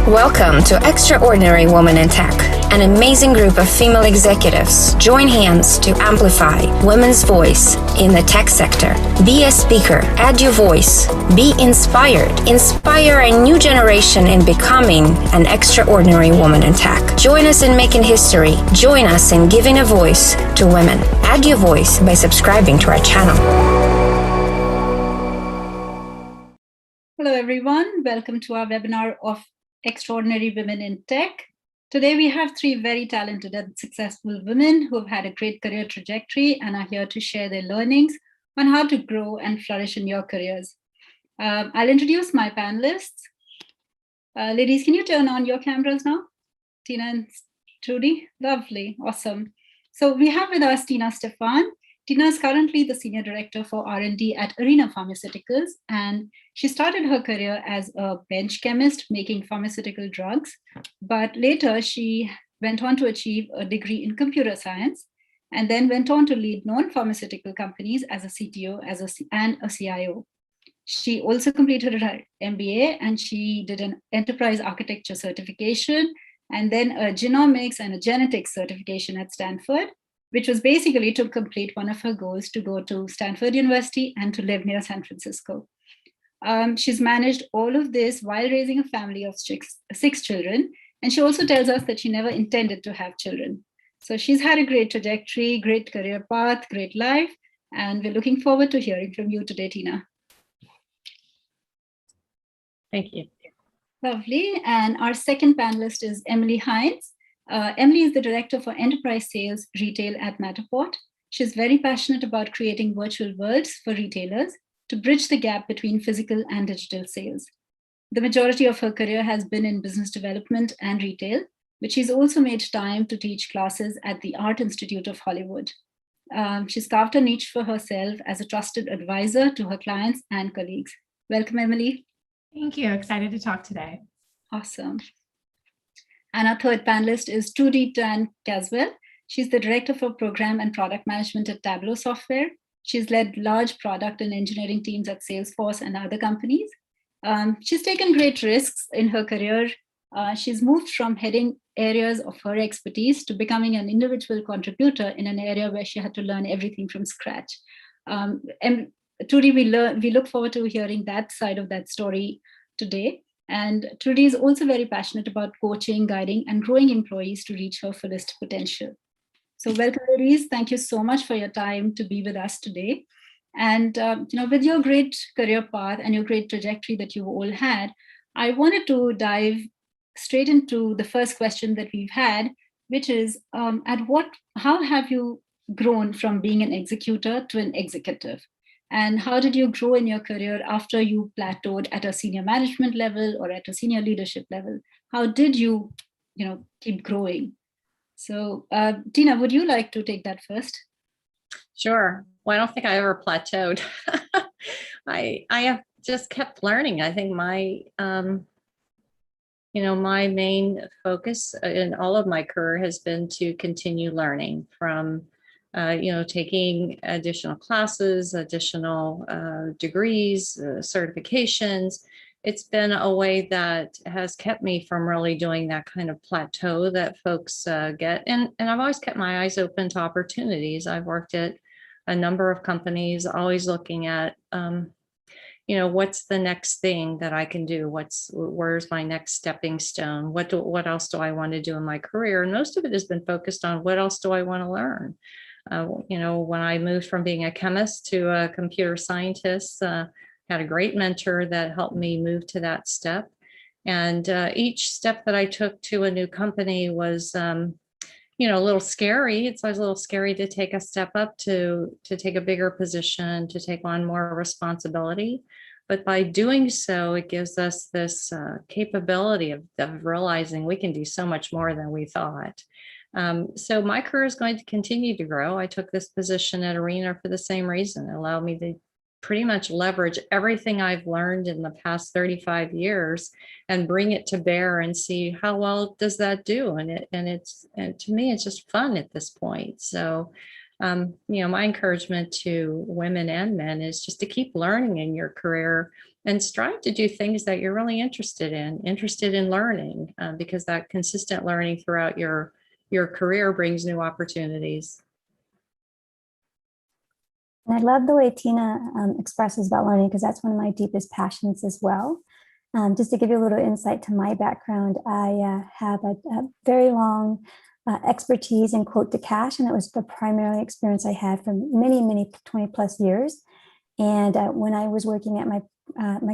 Welcome to Extraordinary Women in Tech, an amazing group of female executives join hands to amplify women's voice in the tech sector. Be a speaker, add your voice, be inspired, inspire a new generation in becoming an extraordinary woman in tech. Join us in making history. Join us in giving a voice to women. Add your voice by subscribing to our channel. Hello, everyone. Welcome to our webinar of Extraordinary Women in Tech. Today, we have three very talented and successful women who have had a great career trajectory and are here to share their learnings on how to grow and flourish in your careers. I'll introduce my panelists. Ladies, can you turn on your cameras now? Tina and Trudy? Lovely. Awesome. So we have with us Tina Stefan. Tina is currently the Senior Director for R&D at Arena Pharmaceuticals, and she started her career as a bench chemist making pharmaceutical drugs, but later she went on to achieve a degree in computer science and then went on to lead non-pharmaceutical companies as a CTO and a CIO. She also completed her MBA and she did an enterprise architecture certification and then a genomics and a genetics certification at Stanford, which was basically to complete one of her goals to go to Stanford University and to live near San Francisco. She's managed all of this while raising a family of six children. And she also tells us that she never intended to have children. So she's had a great trajectory, great career path, great life. And we're looking forward to hearing from you today, Tina. Thank you. Lovely. And our second panelist is Emily Hines. Emily is the Director for Enterprise Sales Retail at Matterport. She's very passionate about creating virtual worlds for retailers to bridge the gap between physical and digital sales. The majority of her career has been in business development and retail, but she's also made time to teach classes at the Art Institute of Hollywood. She's carved a niche for herself as a trusted advisor to her clients and colleagues. Welcome, Emily. Thank you. Excited to talk today. Awesome. And our third panelist is Trudy Tan Caswell. She's the Director for Program and Product Management at Tableau Software. She's led large product and engineering teams at Salesforce and other companies. She's taken great risks in her career. She's moved from heading areas of her expertise to becoming an individual contributor in an area where she had to learn everything from scratch. And Trudy, we look forward to hearing that side of that story today. And Trudy is also very passionate about coaching, guiding, and growing employees to reach her fullest potential. So welcome, ladies. Thank you so much for your time to be with us today. And with your great career path and your great trajectory that you've all had, I wanted to dive straight into the first question that we've had, which is, how have you grown from being an executor to an executive? And how did you grow in your career after you plateaued at a senior management level or at a senior leadership level? How did you, keep growing? So, Tina, would you like to take that first? Sure. Well, I don't think I ever plateaued. I have just kept learning. I think my main focus in all of my career has been to continue learning from taking additional classes, additional degrees, certifications. It's been a way that has kept me from really doing that kind of plateau that folks get. And I've always kept my eyes open to opportunities. I've worked at a number of companies, always looking at, what's the next thing that I can do? Where's my next stepping stone? What else do I want to do in my career? And most of it has been focused on what else do I want to learn? When I moved from being a chemist to a computer scientist, had a great mentor that helped me move to that step. And each step that I took to a new company was, a little scary. It's always a little scary to take a step up, to take a bigger position, to take on more responsibility. But by doing so, it gives us this capability of realizing we can do so much more than we thought. So my career is going to continue to grow. I took this position at Arena for the same reason. It allowed me to pretty much leverage everything I've learned in the past 35 years and bring it to bear and see how well does that do. And to me, it's just fun at this point. So, my encouragement to women and men is just to keep learning in your career and strive to do things that you're really interested in learning, because that consistent learning throughout your career brings new opportunities. And I love the way Tina expresses about learning, because that's one of my deepest passions as well. Just to give you a little insight to my background, I have a very long expertise in quote to cash, and it was the primary experience I had for many 20 plus years. And when I was working at my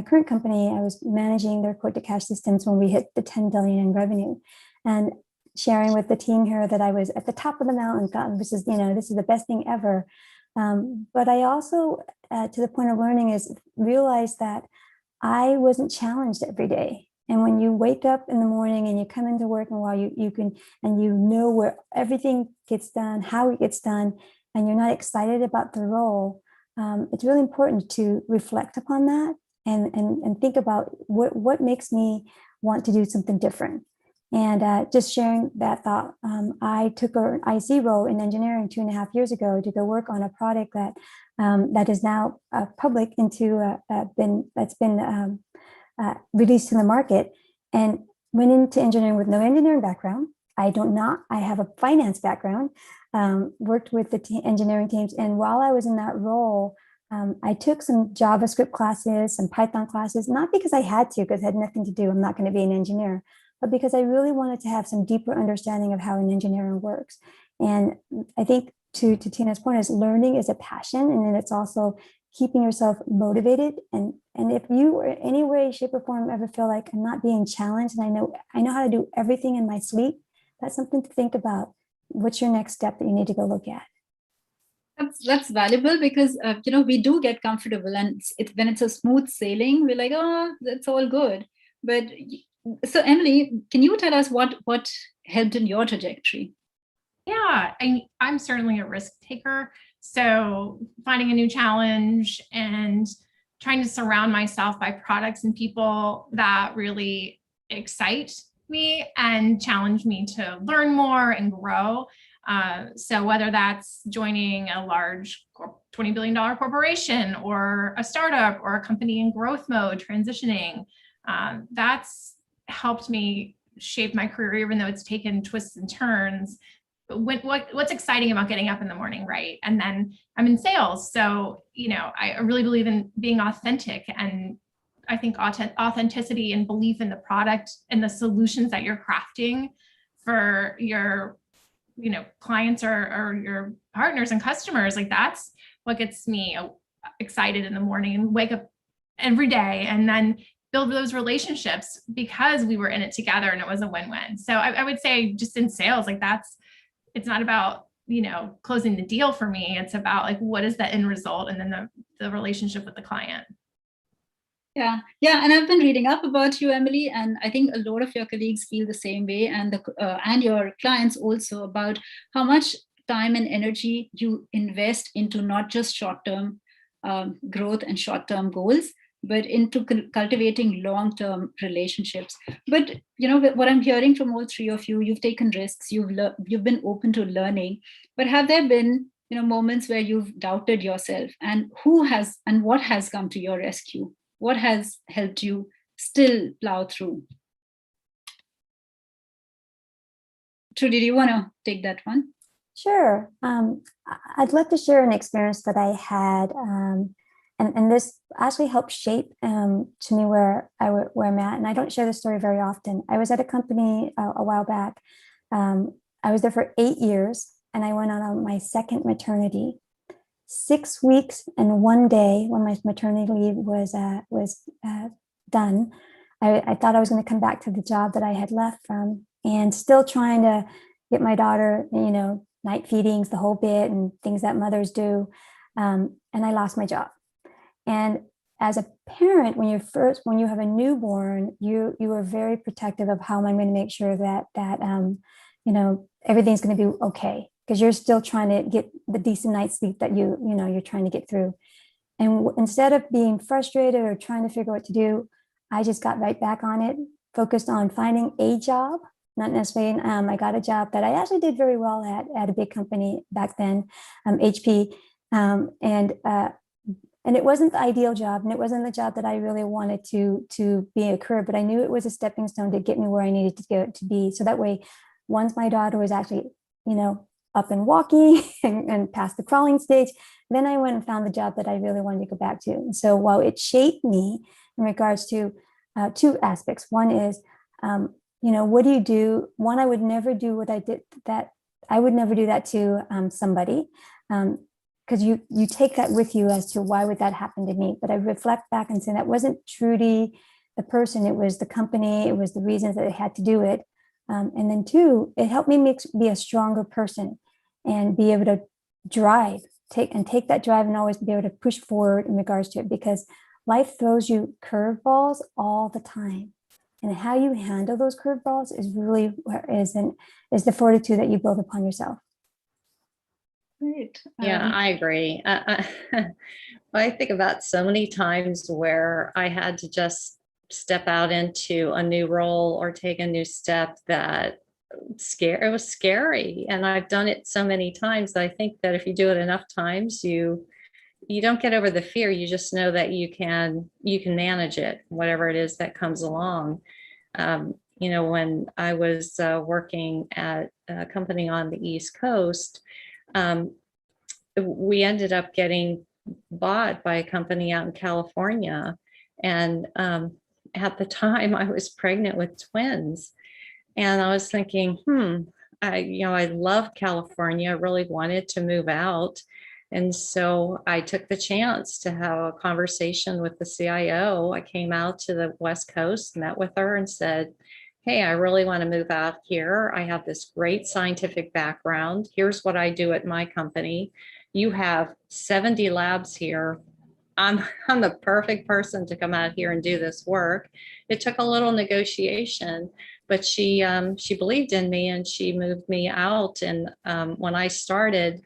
current company, I was managing their quote to cash systems when we hit the 10 billion in revenue, and sharing with the team here that I was at the top of the mountain. God, this is the best thing ever. But I also, to the point of learning, is realize that I wasn't challenged every day. And when you wake up in the morning and you come into work, and while you can, and you know where everything gets done, how it gets done, and you're not excited about the role, it's really important to reflect upon that and think about what makes me want to do something different. And just sharing that thought, I took an IC role in engineering 2.5 years ago to go work on a product that is now public that's been released to the market, and went into engineering with no engineering background. I have a finance background, worked with the engineering teams. And while I was in that role, I took some JavaScript classes, some Python classes, not because I had to, because it had nothing to do, I'm not going to be an engineer, but because I really wanted to have some deeper understanding of how an engineering works. And I think to Tina's point, is learning is a passion, and then it's also keeping yourself motivated. And if you, in any way, shape, or form, ever feel like I'm not being challenged, and I know how to do everything in my sleep, that's something to think about. What's your next step that you need to go look at? That's valuable, because we do get comfortable, and when it's a smooth sailing, we're like, oh, that's all good. But so Emily, can you tell us what helped in your trajectory? Yeah, I'm certainly a risk taker. So finding a new challenge and trying to surround myself by products and people that really excite me and challenge me to learn more and grow. So whether that's joining a large $20 billion corporation, or a startup, or a company in growth mode transitioning, that's helped me shape my career, even though it's taken twists and turns. What's exciting about getting up in the morning, right? And then I'm in sales, so I really believe in being authentic, and I think authenticity and belief in the product and the solutions that you're crafting for your clients or your partners and customers, like that's what gets me excited in the morning, and wake up every day and then build those relationships because we were in it together and it was a win-win. So I would say, just in sales, like it's not about closing the deal for me. It's about like, what is the end result, and then the relationship with the client. Yeah, and I've been reading up about you, Emily, and I think a lot of your colleagues feel the same way, and your clients also, about how much time and energy you invest into not just short-term growth and short-term goals, but into cultivating long-term relationships. But what I'm hearing from all three of you, you've taken risks, you've been open to learning, but have there been moments where you've doubted yourself, and what has come to your rescue? What has helped you still plow through? Trudy, do you want to take that one? Sure. I'd love to share an experience that I had, and this actually helped shape to me where I'm at. And I don't share this story very often. I was at a company a while back. I was there for 8 years, and I went on my second maternity. 6 weeks and 1 day when my maternity leave was done, I thought I was going to come back to the job that I had left from, and still trying to get my daughter, night feedings, the whole bit, and things that mothers do. And I lost my job. And as a parent, when you have a newborn, you are very protective of how am I going to make sure that everything's going to be okay, because you're still trying to get the decent night's sleep that you're trying to get through. And instead of being frustrated or trying to figure out what to do, I just got right back on it, focused on finding a job, not necessarily. I got a job that I actually did very well at a big company back then, HP, and And it wasn't the ideal job, and it wasn't the job that I really wanted to be a career, but I knew it was a stepping stone to get me where I needed to go to be. So that way, once my daughter was actually, up and walking and past the crawling stage, then I went and found the job that I really wanted to go back to. And so while it shaped me in regards to two aspects, one is, what do you do? One, I would never do what I did that. I would never do that to somebody. Because you take that with you as to why would that happen to me. But I reflect back and say that wasn't Trudy, the person, it was the company, it was the reasons that they had to do it. And then two, it helped me be a stronger person and be able to take that drive and always be able to push forward in regards to it, because life throws you curveballs all the time. And how you handle those curveballs is really is the fortitude that you build upon yourself. Great. Yeah, I agree. I think about so many times where I had to just step out into a new role or take a new step that it was scary. And I've done it so many times that I think that if you do it enough times, you don't get over the fear. You just know that you can manage it, whatever it is that comes along. When I was working at a company on the East Coast, we ended up getting bought by a company out in California. And at the time I was pregnant with twins, and I was thinking, I love California. I really wanted to move out. And so I took the chance to have a conversation with the CIO. I came out to the West Coast, met with her and said, hey, I really want to move out here. I have this great scientific background. Here's what I do at my company. You have 70 labs here. I'm the perfect person to come out here and do this work. It took a little negotiation, but she believed in me and she moved me out. And when I started,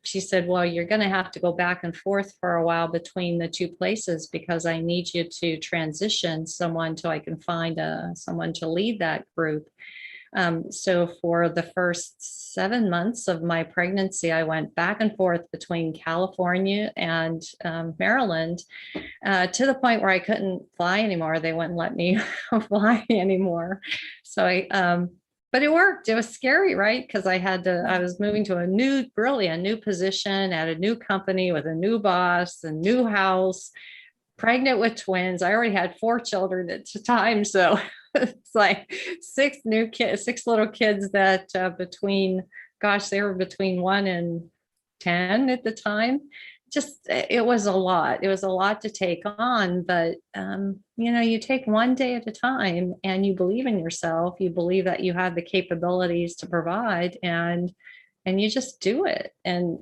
she said, well, you're going to have to go back and forth for a while between the two places because I need you to transition someone till I can find someone to lead that group. So for the first 7 months of my pregnancy, I went back and forth between California and Maryland to the point where I couldn't fly anymore. They wouldn't let me fly anymore. So but it worked. It was scary, right? Because I was moving to a new position at a new company with a new boss, a new house, pregnant with twins. I already had 4 children at the time. So it's like 6 little kids that they were between 1 and 10 at the time. It was a lot. It was a lot to take on, but you take one day at a time and you believe in yourself. You believe that you have the capabilities to provide, and you just do it. And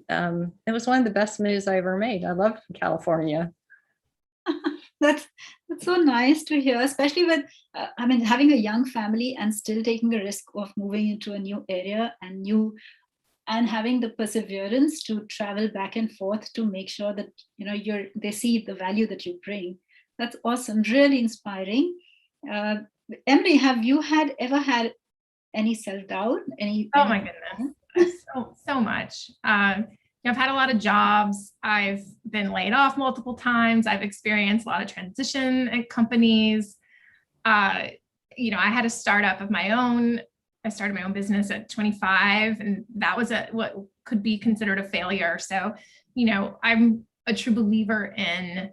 it was one of the best moves I ever made. I love California. That's so nice to hear, especially with, having a young family and still taking a risk of moving into a new area and having the perseverance to travel back and forth to make sure that, they see the value that you bring. That's awesome. Really inspiring. Emily, have you ever had any self-doubt? Oh my goodness. So much. I've had a lot of jobs. I've been laid off multiple times. I've experienced a lot of transition at companies. I had a startup of my own. I started my own business at 25, and that was what could be considered a failure. So, I'm a true believer in,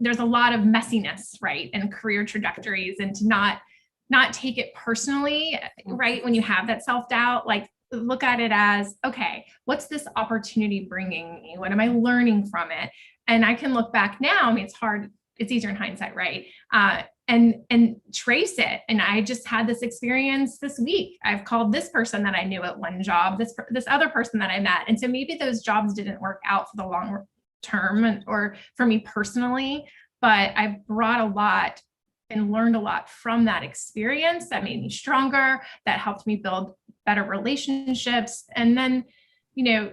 there's a lot of messiness, right, and career trajectories, and to not take it personally, right, when you have that self-doubt, like look at it as, okay, what's this opportunity bringing me? What am I learning from it? And I can look back now. It's hard. It's easier in hindsight, right? And trace it. And I just had this experience this week. I've called this person that I knew at one job, this other person that I met. And so maybe those jobs didn't work out for the long term or for me personally, but I brought a lot and learned a lot from that experience that made me stronger, that helped me build better relationships. And then,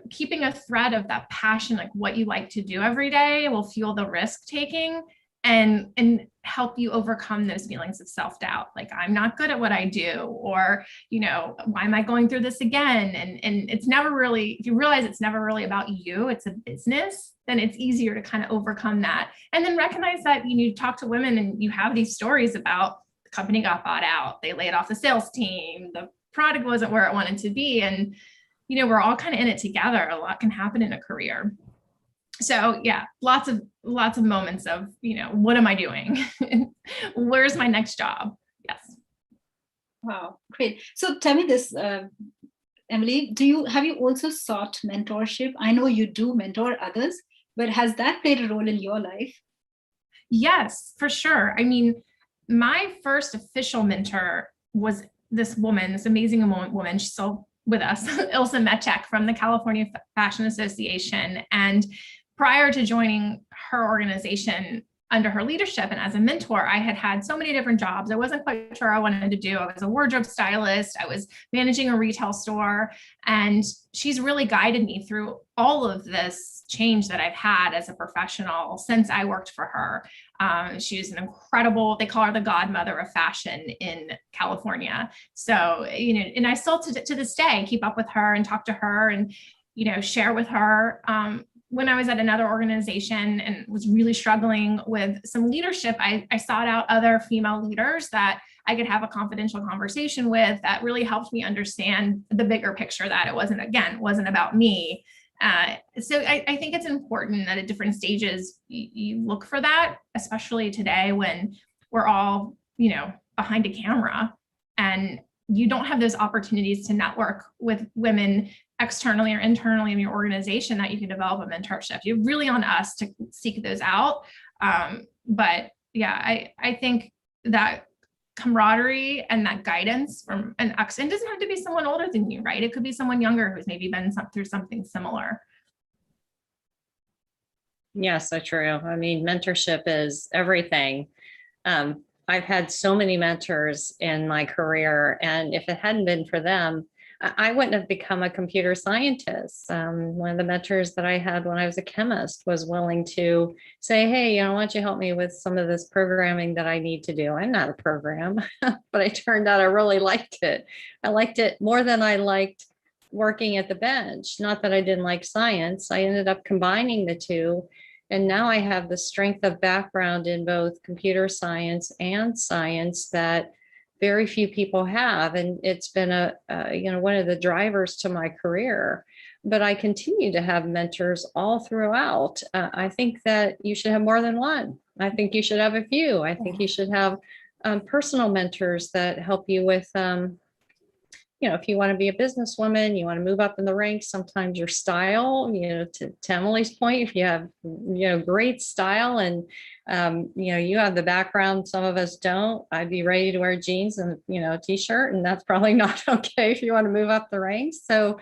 keeping a thread of that passion, like what you like to do every day, will fuel the risk taking. and help you overcome those feelings of self-doubt. Like, I'm not good at what I do, or, why am I going through this again? And it's never really, if you realize it's never really about you, it's a business, then it's easier to kind of overcome that. And then recognize that you talk to women and you have these stories about the company got bought out, they laid off the sales team, the product wasn't where it wanted to be. And, we're all kind of in it together. A lot can happen in a career. So yeah, lots of moments of, what am I doing? Where's my next job? Yes. Wow, great. So tell me this, Emily, have you also sought mentorship? I know you do mentor others, but has that played a role in your life? Yes, for sure. I mean, my first official mentor was this woman, this amazing woman. She's still with us, Ilse Metchek from the California Fashion Association. And prior to joining her organization under her leadership and as a mentor, I had so many different jobs. I wasn't quite sure I wanted to do. I was a wardrobe stylist. I was managing a retail store. And she's really guided me through all of this change that I've had as a professional since I worked for her. She's an incredible, they call her the godmother of fashion in California. So, and I still to this day keep up with her and talk to her and, share with her. When I was at another organization and was really struggling with some leadership, I sought out other female leaders that I could have a confidential conversation with that really helped me understand the bigger picture, that it wasn't about me. So I think it's important that at different stages you look for that, especially today when we're all, behind a camera and you don't have those opportunities to network with women externally or internally in your organization that you can develop a mentorship. You're really on us to seek those out. But yeah, I think that camaraderie and that guidance from an ex, and it doesn't have to be someone older than you, right? It could be someone younger who's maybe been through something similar. Yeah, so true. I mean, mentorship is everything. I've had so many mentors in my career, and if it hadn't been for them, I wouldn't have become a computer scientist. One of the mentors that I had when I was a chemist was willing to say, hey, why don't you help me with some of this programming that I need to do? I'm not a program, but it turned out I really liked it. I liked it more than I liked working at the bench. Not that I didn't like science. I ended up combining the two. And now I have the strength of background in both computer science and science that very few people have. And it's been one of the drivers to my career. But I continue to have mentors all throughout. I think that you should have more than one. I think you should have a few. I think you should have personal mentors that help you with, if you want to be a businesswoman, you want to move up in the ranks, sometimes your style, to Emily's point, if you have, great style and, you have the background, some of us don't, I'd be ready to wear jeans and, a t-shirt, and that's probably not okay if you want to move up the ranks. So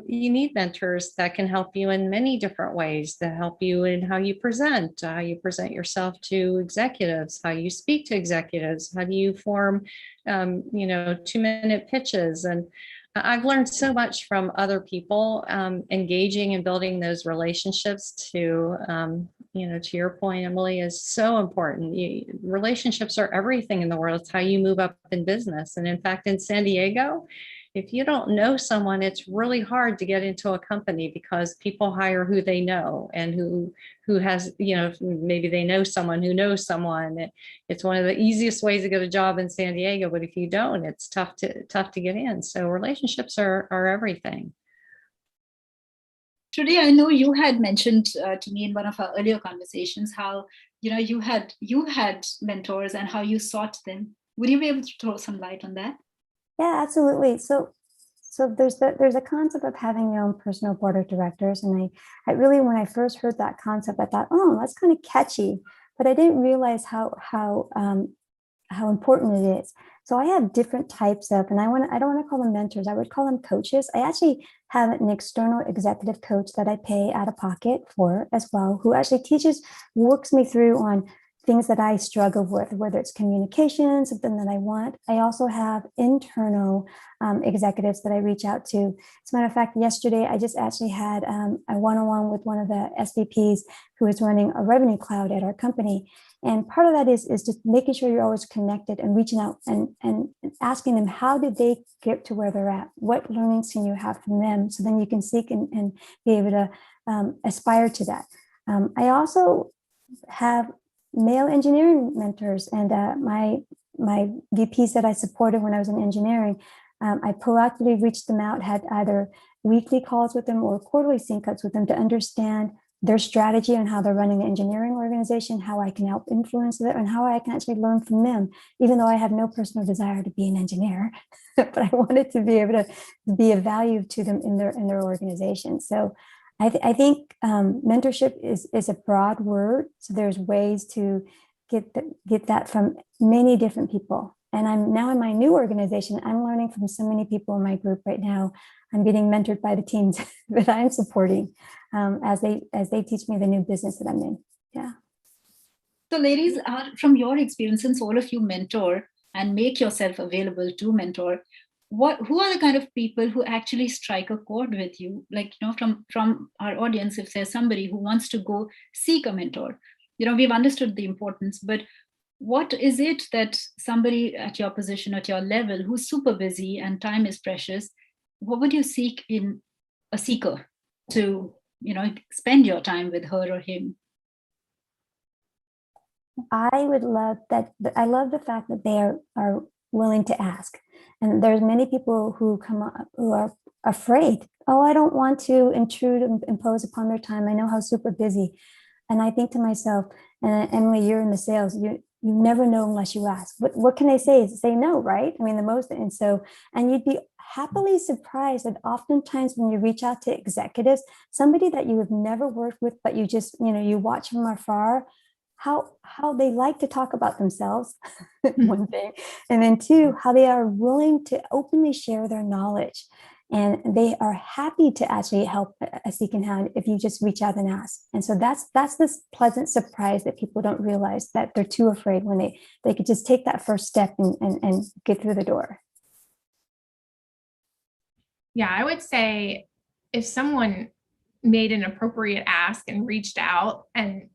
you need mentors that can help you in many different ways, to help you in how you present yourself to executives, how you speak to executives, how do you form 2-minute pitches. And I've learned so much from other people, engaging and building those relationships to your point, Emily, is so important. Relationships are everything in the world. It's how you move up in business. And in fact, in San Diego, if you don't know someone, it's really hard to get into a company because people hire who they know and who has, maybe they know someone who knows someone. It's one of the easiest ways to get a job in San Diego, but if you don't, it's tough to get in. So relationships are everything. Trudy, I know you had mentioned to me in one of our earlier conversations how you had mentors and how you sought them. Would you be able to throw some light on that? Yeah, absolutely. So there's a concept of having your own personal board of directors. And I really, when I first heard that concept, I thought, oh, that's kind of catchy, but I didn't realize how important it is. So I have different types of, and I don't want to call them mentors. I would call them coaches. I actually have an external executive coach that I pay out of pocket for as well, who actually works me through on things that I struggle with, whether it's communication, something that I want. I also have internal executives that I reach out to. As a matter of fact, yesterday, I just actually had a one-on-one with one of the SVPs who is running a revenue cloud at our company. And part of that is just making sure you're always connected and reaching out and asking them, how did they get to where they're at? What learnings can you have from them? So then you can seek and be able to aspire to that. I also have male engineering mentors, and my VPs that I supported when I was in engineering, I proactively reached them out, had either weekly calls with them or quarterly sync ups with them to understand their strategy and how they're running an engineering organization, how I can help influence it, and how I can actually learn from them, even though I have no personal desire to be an engineer, but I wanted to be able to be of value to them in their organization. So I think mentorship is a broad word. So there's ways to get that from many different people. And I'm now in my new organization, I'm learning from so many people in my group right now. I'm getting mentored by the teams that I'm supporting as they teach me the new business that I'm in. Yeah. So ladies, from your experience, since all of you mentor and make yourself available to mentor, who are the kind of people who actually strike a chord with you? Like, from our audience, if there's somebody who wants to go seek a mentor, we've understood the importance, but what is it that somebody at your position, at your level, who's super busy and time is precious, what would you seek in a seeker to, spend your time with her or him? I would love that. I love the fact that they are willing to ask. And there's many people who come up who are afraid. Oh, I don't want to intrude and impose upon their time. I know how super busy. And I think to myself, and Emily, you're in the sales, you never know unless you ask. What can they say? Say no, right? I mean, and you'd be happily surprised that oftentimes when you reach out to executives, somebody that you have never worked with, but you just, you watch from afar, how they like to talk about themselves, one thing, and then two, how they are willing to openly share their knowledge. And they are happy to actually help a seeking hand if you just reach out and ask. And so that's this pleasant surprise that people don't realize, that they're too afraid when they could just take that first step and get through the door. Yeah, I would say if someone made an appropriate ask and reached out and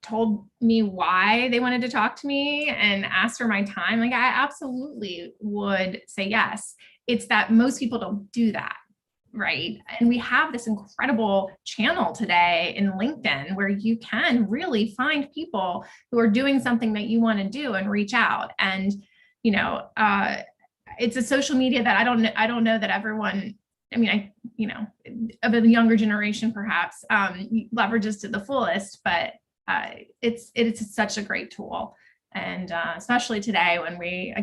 told me why they wanted to talk to me and asked for my time, like, I absolutely would say yes. It's that most people don't do that, right? And we have this incredible channel today in LinkedIn where you can really find people who are doing something that you want to do and reach out. And, it's a social media that I don't know that everyone, of a younger generation perhaps leverages to the fullest, but it's such a great tool. And especially today when we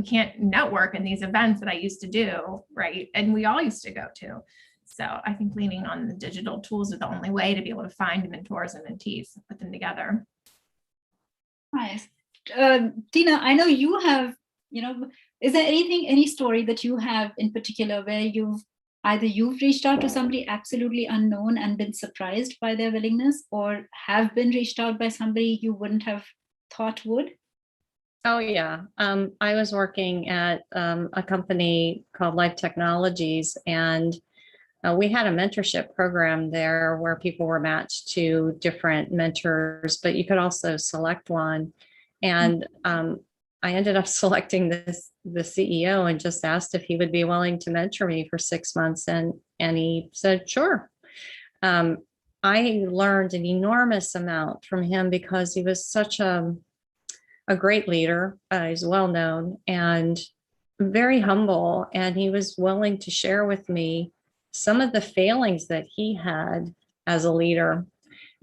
can't network in these events that I used to do, right? And we all used to go to. So I think leaning on the digital tools is the only way to be able to find mentors and mentees, put them together. Nice. Tina, I know you have, is there any story that you have in particular where you've reached out to somebody absolutely unknown and been surprised by their willingness, or have been reached out by somebody you wouldn't have thought would? Oh, yeah. I was working at a company called Life Technologies, and we had a mentorship program there where people were matched to different mentors, but you could also select one. And I ended up selecting the CEO and just asked if he would be willing to mentor me for 6 months. And he said, sure. I learned an enormous amount from him because he was such a great leader. He's well known and very humble. And he was willing to share with me some of the failings that he had as a leader.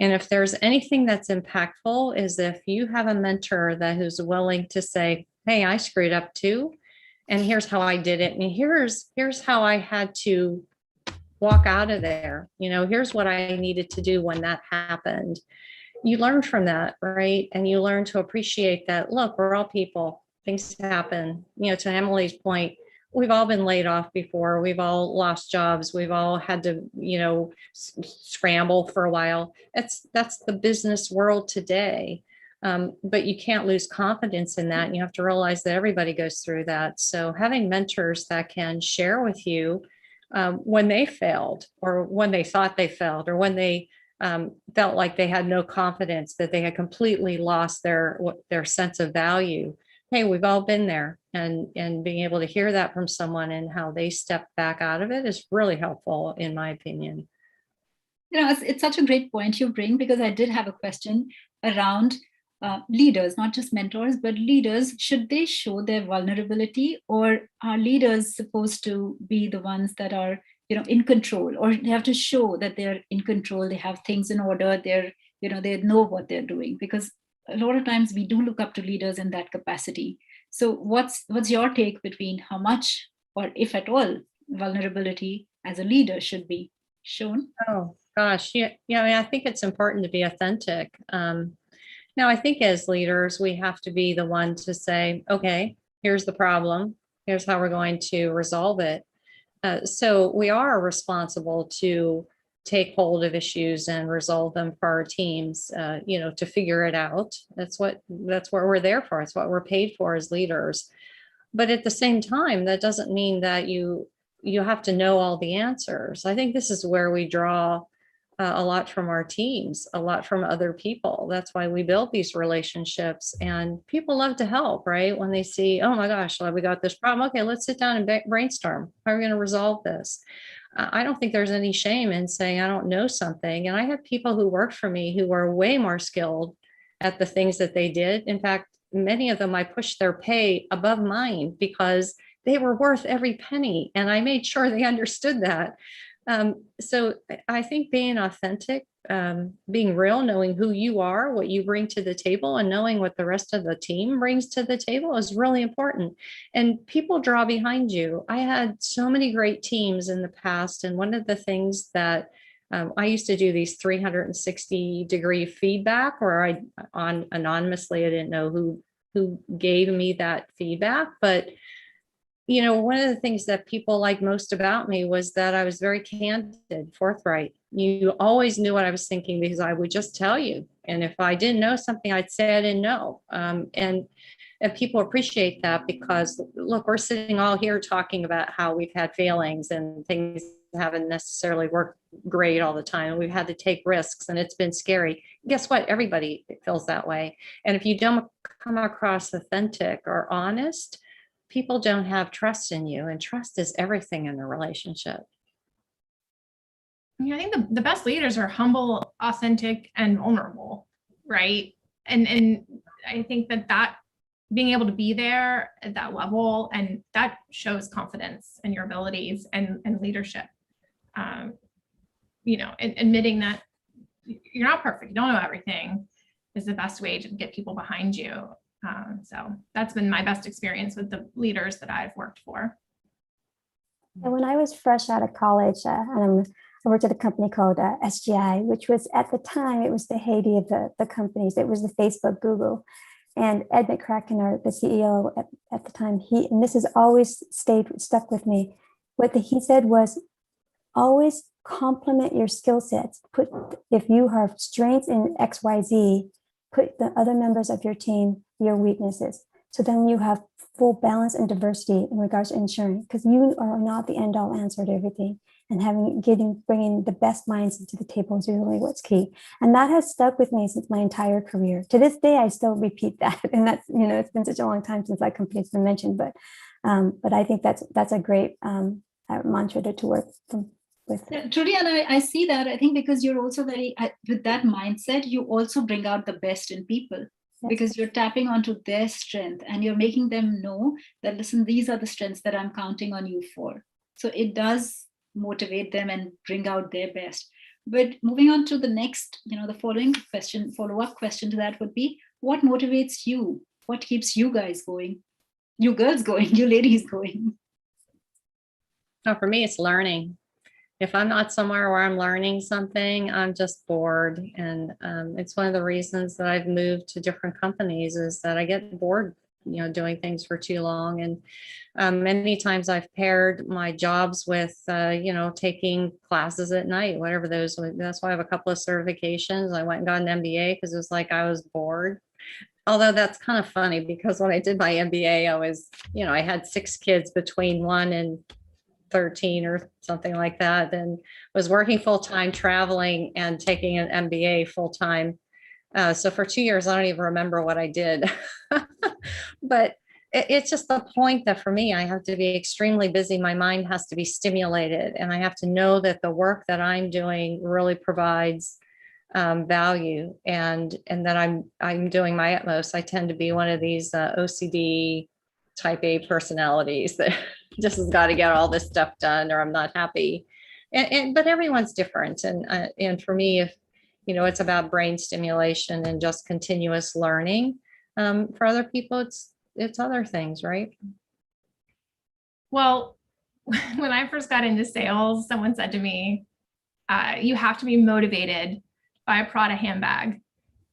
And if there's anything that's impactful is if you have a mentor that who's willing to say, hey, I screwed up too. And here's how I did it. And here's how I had to walk out of there. Here's what I needed to do when that happened. You learn from that, right? And you learn to appreciate that, look, we're all people. Things happen. To Emily's point, we've all been laid off before. We've all lost jobs. We've all had to, scramble for a while. That's the business world today. But you can't lose confidence in that. You have to realize that everybody goes through that. So having mentors that can share with you when they failed, or when they thought they failed, or when they felt like they had no confidence, that they had completely lost their sense of value. Hey, we've all been there, and being able to hear that from someone and how they step back out of it is really helpful, in my opinion. It's such a great point you bring, because I did have a question around leaders, not just mentors, but leaders. Should they show their vulnerability, or are leaders supposed to be the ones that are, in control, or they have to show that they're in control, they have things in order, they know what they're doing? Because a lot of times we do look up to leaders in that capacity. So what's your take between how much, or if at all, vulnerability as a leader should be shown? Oh gosh, yeah. I mean, I think it's important to be authentic. Now, I think as leaders, we have to be the one to say, okay, here's the problem. Here's how we're going to resolve it. So we are responsible to take hold of issues and resolve them for our teams, to figure it out. That's what we're there for. It's what we're paid for as leaders. But at the same time, that doesn't mean that you have to know all the answers. I think this is where we draw a lot from our teams, a lot from other people. That's why we build these relationships, and people love to help, right? When they see, oh my gosh, we got this problem. Okay, let's sit down and brainstorm. How are we going to resolve this? I don't think there's any shame in saying I don't know something. And I had people who worked for me who were way more skilled at the things that they did. In fact, many of them, I pushed their pay above mine because they were worth every penny. And I made sure they understood that. So I think being authentic, being real, knowing who you are, what you bring to the table, and knowing what the rest of the team brings to the table is really important. And people draw behind you. I had so many great teams in the past. And one of the things that I used to do these 360-degree feedback, where anonymously, I didn't know who gave me that feedback, but one of the things that people liked most about me was that I was very candid, forthright. You always knew what I was thinking because I would just tell you. And if I didn't know something, I'd say I didn't know. And people appreciate that, because look, we're sitting all here talking about how we've had failings and things haven't necessarily worked great all the time. We've had to take risks and it's been scary. Guess what? Everybody feels that way. And if you don't come across authentic or honest, people don't have trust in you, and trust is everything in a relationship. I think the best leaders are humble, authentic, and vulnerable, right? And I think that being able to be there at that level, and that shows confidence in your abilities and leadership. Admitting that you're not perfect, you don't know everything, is the best way to get people behind you. So that's been my best experience with the leaders that I've worked for. And when I was fresh out of college, I worked at a company called SGI, which was, at the time, it was the heyday of the companies. It was the Facebook, Google. And Ed McCracken, the CEO at the time, and this has always stuck with me, he said was, always complement your skill sets. If you have strengths in XYZ, put the other members of your team your weaknesses. So then you have full balance and diversity in regards to ensuring, because you are not the end all answer to everything. And bringing the best minds into the table is really what's key. And that has stuck with me since my entire career. To this day, I still repeat that. And that's, it's been such a long time since that company's been mentioned, but I think that's a great mantra to work with. Yeah, truly, and I see that. I think because you're also with that mindset, you also bring out the best in people. Yes. Because you're tapping onto their strength and you're making them know that, listen, these are the strengths that I'm counting on you for. So it does motivate them and bring out their best. But moving on to the next, the follow-up question to that would be, what motivates you? What keeps you guys going? You girls going, you ladies going? Oh, for me, it's learning. If I'm not somewhere where I'm learning something, I'm just bored. And it's one of the reasons that I've moved to different companies, is that I get bored, doing things for too long. And many times I've paired my jobs with, taking classes at night, whatever those were. That's why I have a couple of certifications. I went and got an MBA because it was like I was bored. Although that's kind of funny, because when I did my MBA, I was, I had 6 kids between 1 and 13 or something like that, and was working full-time, traveling and taking an MBA full-time. So for 2 years, I don't even remember what I did. But it's just the point that for me, I have to be extremely busy. My mind has to be stimulated, and I have to know that the work that I'm doing really provides value, and that I'm doing my utmost. I tend to be one of these OCD type A personalities that just has got to get all this stuff done, or I'm not happy. But everyone's different, and for me, if it's about brain stimulation and just continuous learning. For other people, it's other things, right? Well, when I first got into sales, someone said to me, you have to be motivated by a Prada handbag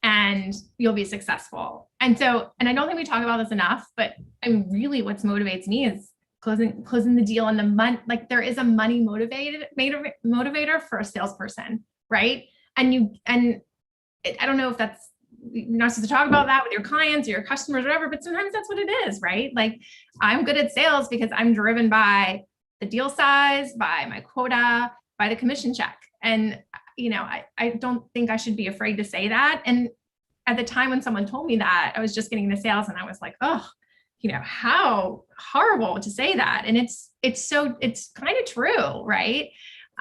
and you'll be successful. And I don't think we talk about this enough, but really what motivates me is closing the deal, and the money. Like, there is a money motivator for a salesperson, right? I don't know if that's, you're not supposed to talk about that with your clients or your customers or whatever, but sometimes that's what it is, right? Like, I'm good at sales because I'm driven by the deal size, by my quota, by the commission check. And, I don't think I should be afraid to say that. And at the time when someone told me that, I was just getting into sales and I was like, oh, how horrible to say that. And it's kind of true, right?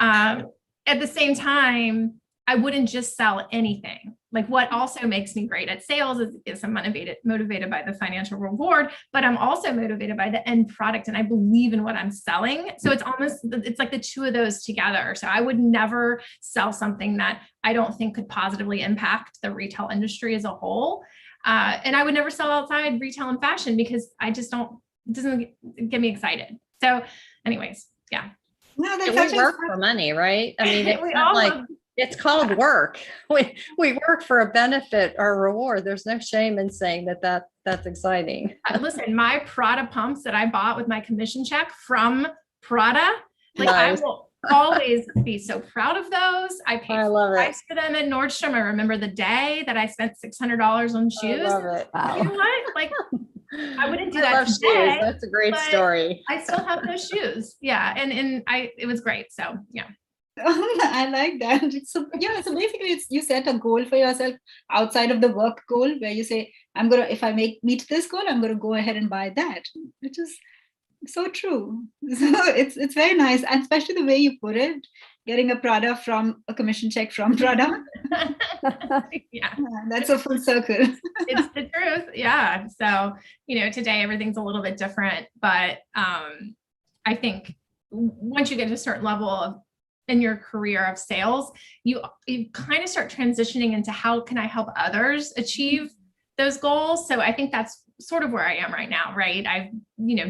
At the same time, I wouldn't just sell anything. Like, what also makes me great at sales is I'm motivated by the financial reward, but I'm also motivated by the end product, and I believe in what I'm selling. So it's like the two of those together. So I would never sell something that I don't think could positively impact the retail industry as a whole. And I would never sell outside retail and fashion because it doesn't get me excited. So anyways, yeah. No, we work for money, right? I mean, it's not like it's called work. We work for a benefit or a reward. There's no shame in saying that's exciting. Listen, my Prada pumps that I bought with my commission check from Prada, like, nice. I will always be so proud of those. I paid price for them at Nordstrom. I remember the day that I spent $600 on shoes. I love it. Wow. You know what? Like, I wouldn't do that today. Shoes. That's a great story. I still have those shoes. Yeah. And it was great. So yeah. I like that. So basically you set a goal for yourself outside of the work goal, where you say, if I meet this goal, I'm going to go ahead and buy that, which is so true. So it's very nice. And especially the way you put it, getting a commission check from Prada. Yeah. That's a full circle. It's the truth. Yeah. So, today everything's a little bit different, but I think once you get to a certain level in your career of sales, you kind of start transitioning into how can I help others achieve those goals. So I think that's sort of where I am right now, right? I've,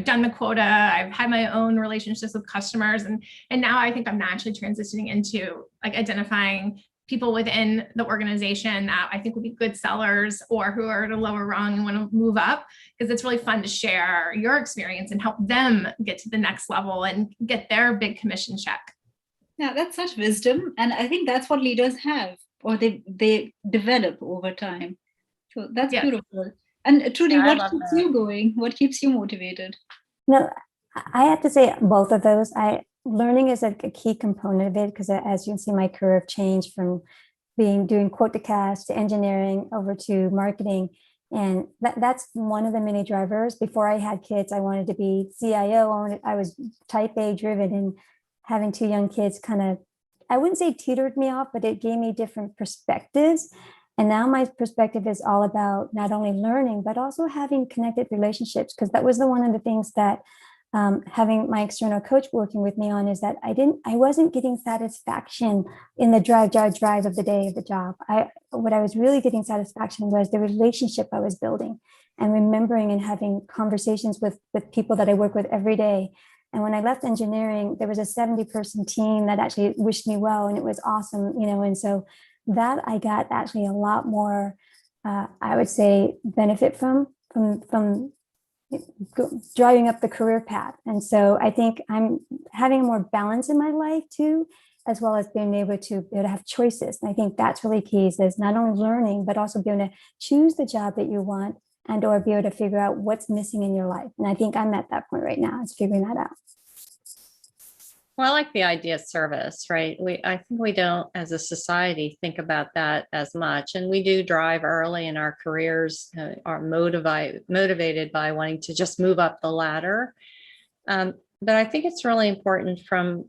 done the quota, I've had my own relationships with customers, and now I think I'm naturally transitioning into like identifying people within the organization that I think would be good sellers or who are at a lower rung and want to move up, because it's really fun to share your experience and help them get to the next level and get their big commission check. Yeah, that's such wisdom. And I think that's what leaders have, or they develop over time. So that's beautiful. And Trudy, what keeps you going? What keeps you motivated? No, I have to say both of those. Learning is a key component of it, because as you can see, my career changed from doing quote to cash to engineering over to marketing. And that's one of the many drivers. Before I had kids, I wanted to be CIO. I was type A driven, and having two young kids kind of, I wouldn't say teetered me off, but it gave me different perspectives. And now my perspective is all about not only learning, but also having connected relationships, because that was one of the things that having my external coach working with me on is that I wasn't getting satisfaction in the drive of the day of the job. What I was really getting satisfaction was the relationship I was building and remembering and having conversations with people that I work with every day. And when I left engineering, there was a 70-person team that actually wished me well, and it was awesome, and so that I got actually a lot more, I would say, benefit from driving up the career path. And so I think I'm having more balance in my life too, as well as being able to have choices. And I think that's really key, is not only learning, but also being able to choose the job that you want and or be able to figure out what's missing in your life. And I think I'm at that point right now, is figuring that out. Well, I like the idea of service, right? I think we don't, as a society, think about that as much. And we do drive early in our careers, are motivated by wanting to just move up the ladder. But I think it's really important from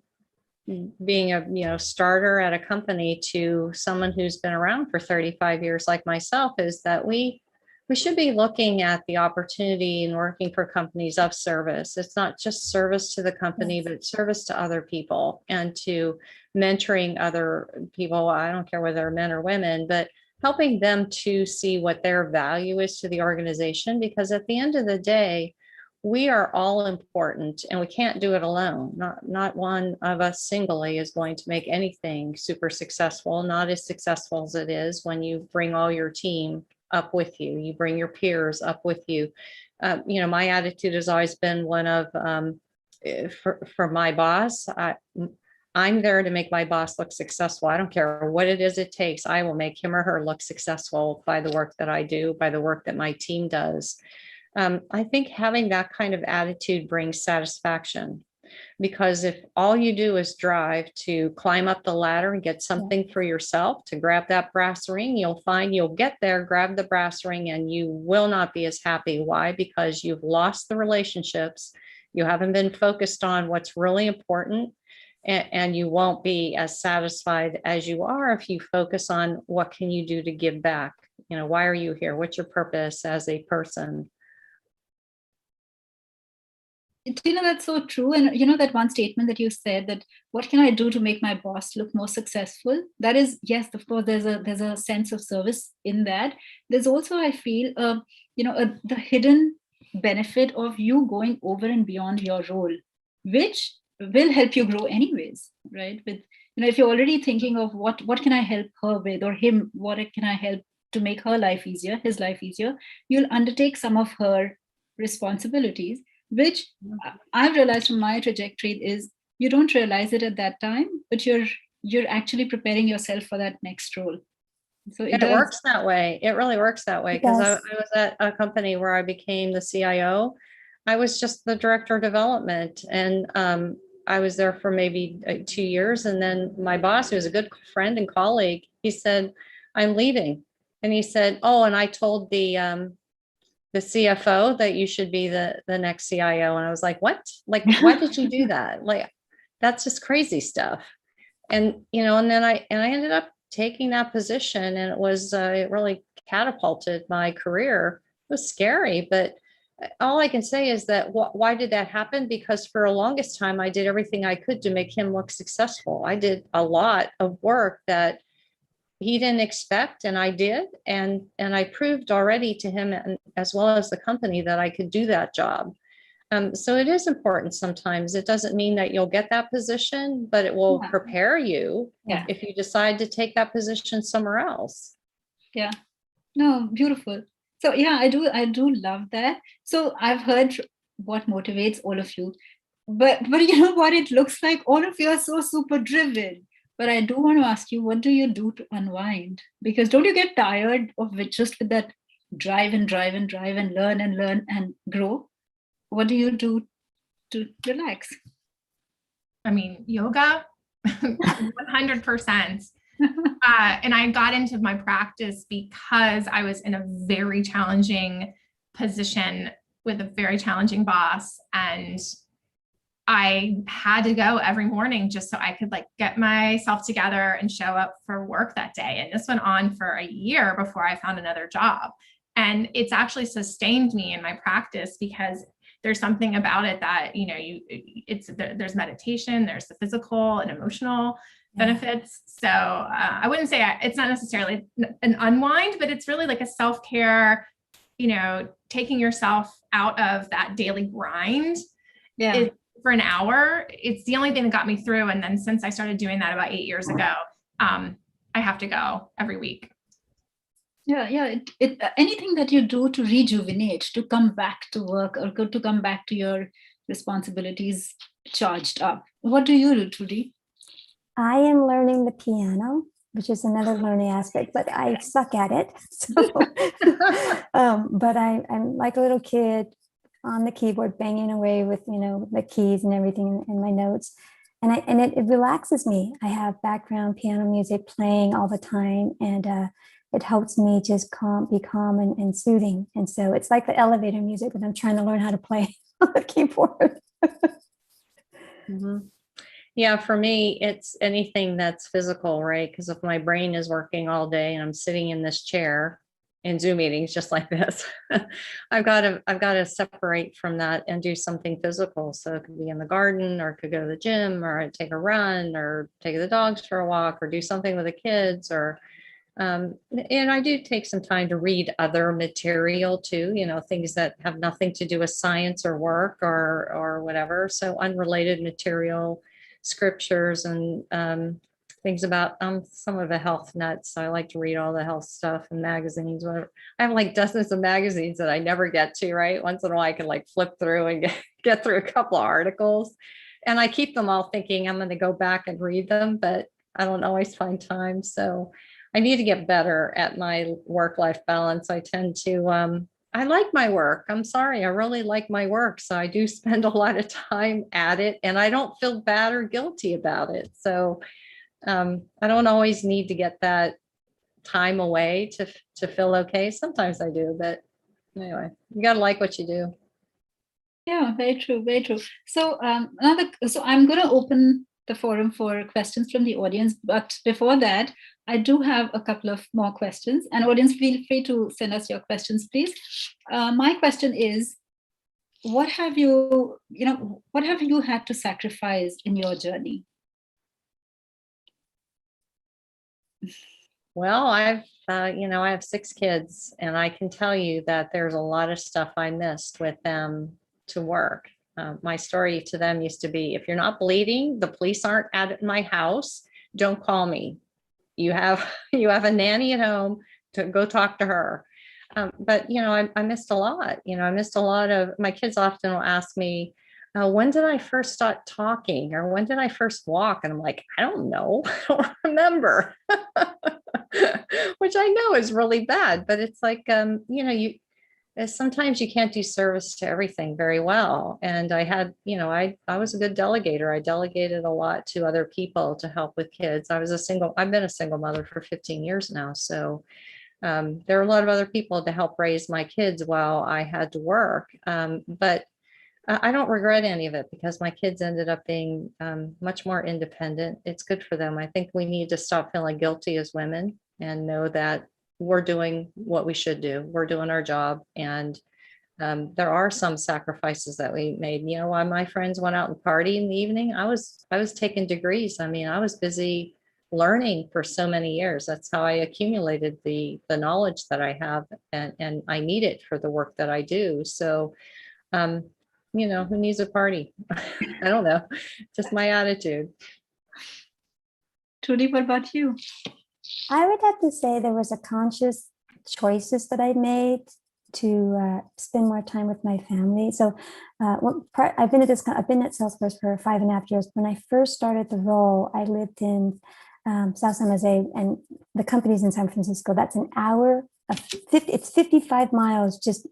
being a starter at a company to someone who's been around for 35 years like myself, is that we should be looking at the opportunity and working for companies of service. It's not just service to the company, but it's service to other people and to mentoring other people. I don't care whether they're men or women, but helping them to see what their value is to the organization. Because at the end of the day, we are all important and we can't do it alone. Not one of us singly is going to make anything super successful, not as successful as it is when you bring all your team up with you, you bring your peers up with you. My attitude has always been one of, for my boss, I'm there to make my boss look successful. I don't care what it is it takes. I will make him or her look successful by the work that I do, by the work that my team does. I think having that kind of attitude brings satisfaction, because if all you do is drive to climb up the ladder and get something for yourself, to grab that brass ring, you'll find you'll get there, grab the brass ring, and you will not be as happy. Why? Because you've lost the relationships. You haven't been focused on what's really important, and you won't be as satisfied as you are if you focus on what can you do to give back. Why are you here? What's your purpose as a person? That's so true. And that one statement that you said, that what can I do to make my boss look more successful? That is, yes, of course, there's a sense of service in that. There's also, I feel, the hidden benefit of you going over and beyond your role, which will help you grow anyways, right? With, if you're already thinking of what can I help her with, or him, what can I help to make her life easier, his life easier, you'll undertake some of her responsibilities, which I've realized from my trajectory is you don't realize it at that time, but you're actually preparing yourself for that next role. So it works that way. It really works that way, because I was at a company where I became the CIO. I was just the director of development, and I was there for maybe 2 years. And then my boss, who was a good friend and colleague, he said, "I'm leaving." And he said, "Oh, and I told the CFO that you should be the next CIO." And I was like, "What? Like, why did you do that? Like, that's just crazy stuff." And, and then I ended up taking that position, and it really catapulted my career. It was scary, but all I can say is that why did that happen? Because for the longest time, I did everything I could to make him look successful. I did a lot of work that he didn't expect, and I did, and I proved already to him, and as well as the company, that I could do that job. So it is important sometimes. It doesn't mean that you'll get that position, but it will prepare you if you decide to take that position somewhere else. Yeah. No, beautiful. So I do love that. So I've heard what motivates all of you, but you know what it looks like? All of you are so super driven. But I do want to ask you, what do you do to unwind? Because don't you get tired of it, just with that drive and learn and grow? What do you do to relax? I mean, yoga, 100%. And I got into my practice because I was in a very challenging position with a very challenging boss. And I had to go every morning just so I could get myself together and show up for work that day. And this went on for a year before I found another job. And it's actually sustained me in my practice, because there's something about it that, there's meditation, there's the physical and emotional benefits. So I wouldn't say it's not necessarily an unwind, but it's really like a self-care, taking yourself out of that daily grind. For an hour. It's the only thing that got me through. And then since I started doing that about 8 years ago, I have to go every week. Anything that you do to rejuvenate, to come back to work, or to come back to your responsibilities charged up. What do you do, Trudy? I am learning the piano, which is another learning aspect, but I suck at it. So, but I'm like a little kid on the keyboard, banging away with, the keys and everything in my notes. and it relaxes me. I have background piano music playing all the time, and it helps me just be calm and soothing. And so it's like the elevator music that I'm trying to learn how to play on the keyboard. Mm-hmm. Yeah, for me, it's anything that's physical, right? Because if my brain is working all day and I'm sitting in this chair in Zoom meetings just like this, I've got to separate from that and do something physical. So it could be in the garden, or it could go to the gym, or take a run, or take the dogs for a walk, or do something with the kids, or and I do take some time to read other material too, things that have nothing to do with science or work or whatever. So unrelated material, scriptures, and things about some of the health nuts. I like to read all the health stuff and magazines, whatever. I have like dozens of magazines that I never get to, right? Once in a while I can like flip through and get through a couple of articles. And I keep them all thinking I'm going to go back and read them, but I don't always find time. So I need to get better at my work-life balance. I tend to, I like my work. I'm sorry, I really like my work. So I do spend a lot of time at it, and I don't feel bad or guilty about it. So I don't always need to get that time away to feel okay. Sometimes I do, but anyway, you got to like what you do. Yeah, very true, very true. So so I'm going to open the forum for questions from the audience, but before that, I do have a couple of more questions. And audience, feel free to send us your questions, please. My question is, what have you had to sacrifice in your journey? Well, I have 6 kids, and I can tell you that there's a lot of stuff I missed with them to work. My story to them used to be, if you're not bleeding, the police aren't at my house, don't call me. You have a nanny at home, to go talk to her. But I missed a lot. I missed a lot of, my kids often will ask me, when did I first start talking, or when did I first walk? And I'm like, I don't know. I don't remember. Which I know is really bad, but it's like, sometimes you can't do service to everything very well. And I had, I was a good delegator. I delegated a lot to other people to help with kids. I've been a single mother for 15 years now. So there are a lot of other people to help raise my kids while I had to work. But I don't regret any of it, because my kids ended up being much more independent. It's good for them. I think we need to stop feeling guilty as women and know that we're doing what we should do. We're doing our job. And there are some sacrifices that we made. While my friends went out and party in the evening, I was taking degrees. I mean, I was busy learning for so many years. That's how I accumulated the knowledge that I have, and I need it for the work that I do. So, who needs a party? I don't know, just my attitude. Trudy, what about you? I would have to say there was a conscious choices that I made to spend more time with my family. So I've been at Salesforce for 5.5 years. When I first started the role, I lived in South San Jose, and the company's in San Francisco. That's an hour of 50. It's 55 miles just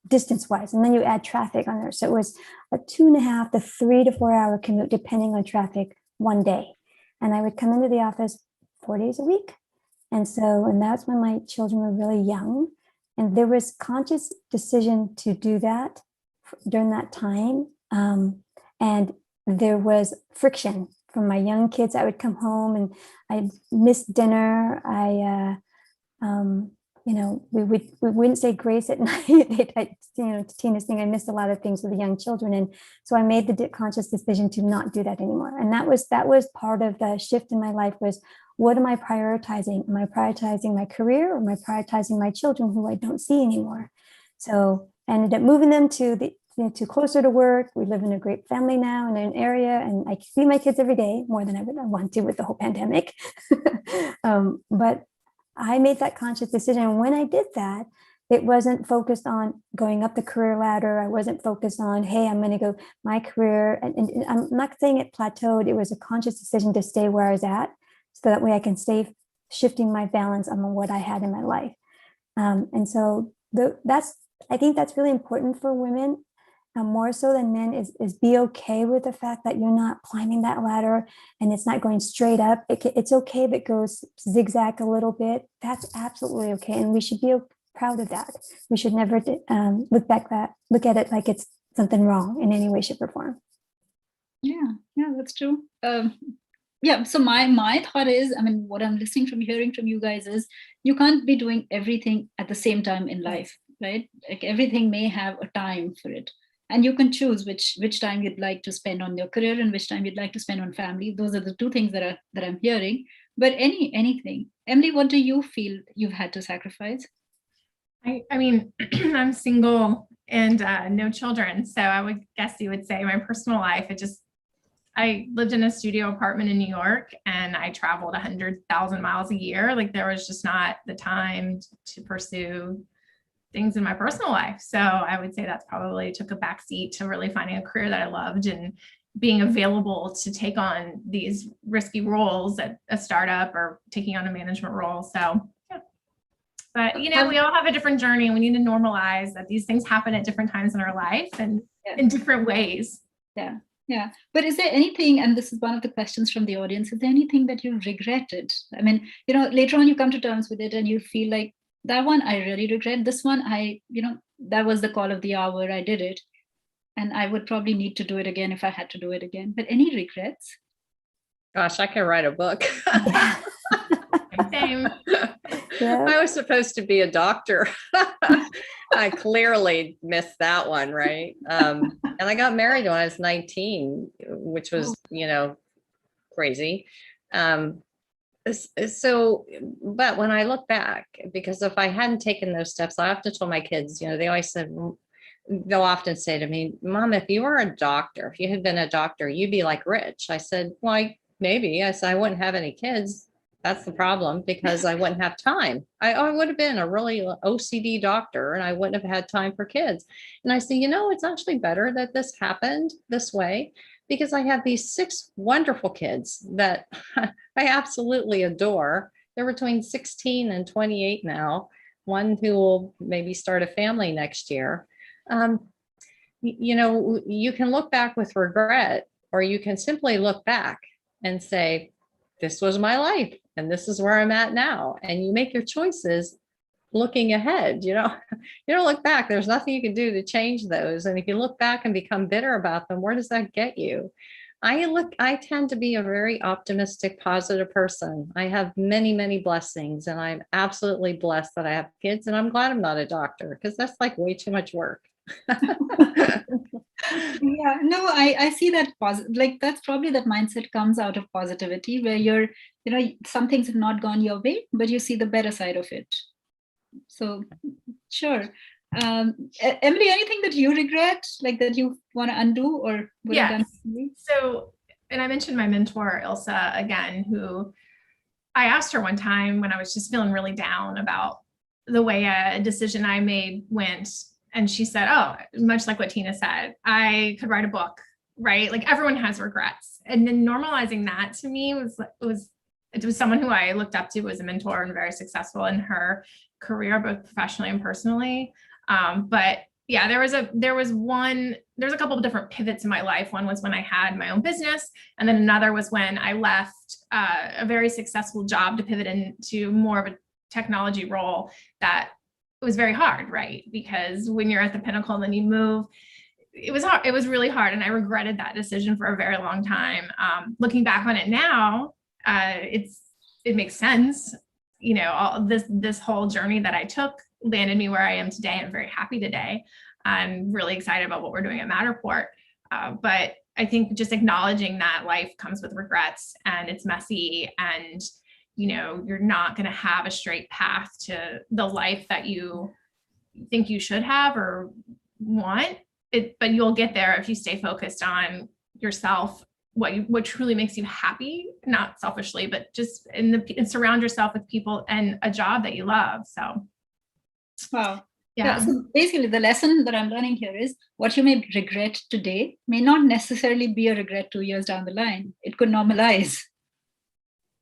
distance wise, and then you add traffic on there. So it was a 2.5 to 3 to 4 hour commute, depending on traffic, one day. And I would come into the office 4 days a week. And that's when my children were really young. And there was conscious decision to do that during that time. And there was friction from my young kids. I would come home and I missed dinner. We wouldn't say grace at night. Tina's thing, I missed a lot of things with the young children. And so I made the conscious decision to not do that anymore. And that was part of the shift in my life, was, what am I prioritizing? Am I prioritizing my career, or am I prioritizing my children, who I don't see anymore? So I ended up moving them to closer to work. We live in a great family now in an area, and I see my kids every day, more than I would want to with the whole pandemic. But I made that conscious decision. And when I did that, it wasn't focused on going up the career ladder. I wasn't focused on, hey, I'm going to go my career. And I'm not saying it plateaued. It was a conscious decision to stay where I was at, so that way I can stay shifting my balance on what I had in my life. And so I think that's really important for women. more so than men is be okay with the fact that you're not climbing that ladder and it's not going straight up. It's okay if it goes zigzag a little bit. That's absolutely okay. And we should be proud of that. We should never look at it like it's something wrong in any way, shape, or form. Yeah, that's true. Yeah, so my thought is, I mean, what I'm hearing from you guys is you can't be doing everything at the same time in life, right? Like everything may have a time for it. And you can choose which time you'd like to spend on your career and which time you'd like to spend on family. Those are the two things that I'm hearing. But anything. Emily, what do you feel you've had to sacrifice? I mean, I'm single and no children. So I would guess you would say my personal life, I lived in a studio apartment in New York and I traveled 100,000 miles a year. Like there was just not the time to pursue things in my personal life. So I would say that's probably took a backseat to really finding a career that I loved and being available to take on these risky roles at a startup or taking on a management role. So, yeah. But, we all have a different journey and we need to normalize that these things happen at different times in our life and in different ways. Yeah. Yeah. But is there anything, and this is one of the questions from the audience, is there anything that you regretted? I mean, later on you come to terms with it and you feel like, that one I really regret. This one, that was the call of the hour. I did it. And I would probably need to do it again if I had to do it again. But any regrets? Gosh, I can write a book. Same. Yeah. I was supposed to be a doctor. I clearly missed that one, right? And I got married when I was 19, which was, crazy. So, but when I look back, because if I hadn't taken those steps, I often told my kids, they'll often say to me, Mom, if you were a doctor, if you had been a doctor, you'd be like rich. I said, well, maybe. I said, I wouldn't have any kids. That's the problem because I wouldn't have time. I would have been a really OCD doctor and I wouldn't have had time for kids. And I said, it's actually better that this happened this way because I have these 6 wonderful kids that I absolutely adore. They're between 16 and 28 now, one who will maybe start a family next year. You can look back with regret, or you can simply look back and say, this was my life and this is where I'm at now. And you make your choices looking ahead. You don't look back. There's nothing you can do to change those. And if you look back and become bitter about them, where does that get you? I tend to be a very optimistic, positive person. I have many, many blessings and I'm absolutely blessed that I have kids and I'm glad I'm not a doctor because that's like way too much work. Yeah, no, I see that like that's probably that mindset comes out of positivity where you're, some things have not gone your way, but you see the better side of it. So sure. Emily, anything that you regret, like that you want to undo or would have done? So, and I mentioned my mentor, Ilsa, again, who I asked her one time when I was just feeling really down about the way a decision I made went. And she said, oh, much like what Tina said, I could write a book, right? Like everyone has regrets. And then normalizing that to me it was someone who I looked up to, was a mentor and very successful in her career, both professionally and personally. But yeah, there's a couple of different pivots in my life. One was when I had my own business. And then another was when I left a very successful job to pivot into more of a technology role that it was very hard, right? Because when you're at the pinnacle and then you move, it was hard. It was really hard. And I regretted that decision for a very long time. Looking back on it now, it makes sense. All this whole journey that I took landed me where I am today. I'm very happy today. I'm really excited about what we're doing at Matterport. But I think just acknowledging that life comes with regrets and it's messy and you're not going to have a straight path to the life that you think you should have or want it, but you'll get there if you stay focused on yourself, what truly makes you happy, not selfishly, but just and surround yourself with people and a job that you love. So, wow. Yeah. So basically the lesson that I'm learning here is what you may regret today may not necessarily be a regret 2 years down the line. It could normalize.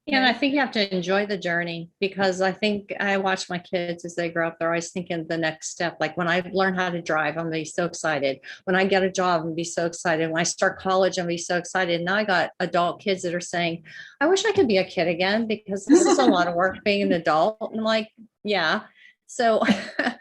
Yeah, and I think you have to enjoy the journey, because I think I watch my kids as they grow up. They're always thinking the next step. Like when I learn how to drive, I'm gonna be so excited. When I get a job, I'm gonna be so excited. When I start college, I'm gonna be so excited. Now I got adult kids that are saying, I wish I could be a kid again, because this is a lot of work being an adult. And I'm like, yeah. So, I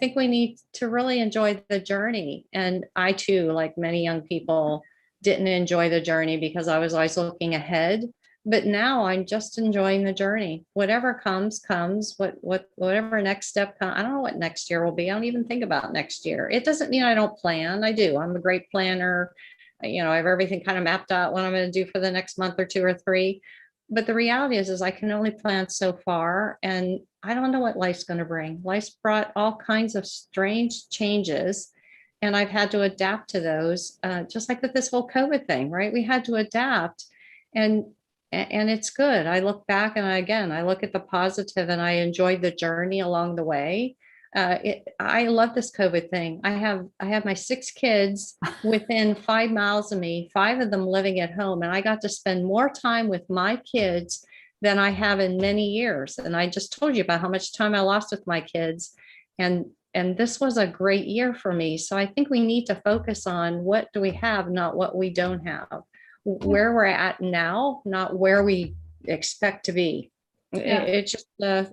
think we need to really enjoy the journey. And I too, like many young people, didn't enjoy the journey because I was always looking ahead. But now I'm just enjoying the journey. Whatever comes, comes. Whatever next step comes. I don't know what next year will be. I don't even think about next year. It doesn't mean I don't plan. I do. I'm a great planner. I have everything kind of mapped out what I'm going to do for the next month or two or three. But the reality is I can only plan so far, and I don't know what life's going to bring. Life's brought all kinds of strange changes, and I've had to adapt to those, just like with this whole COVID thing, right? We had to adapt, and it's good. I look back and I look at the positive, and I enjoyed the journey along the way. I love this COVID thing. I have my 6 kids within 5 miles of me, 5 of them living at home, and I got to spend more time with my kids than I have in many years. And I just told you about how much time I lost with my kids, and this was a great year for me. So I think we need to focus on what do we have, not what we don't have, where we're at now, not where we expect to be. Yeah. It's just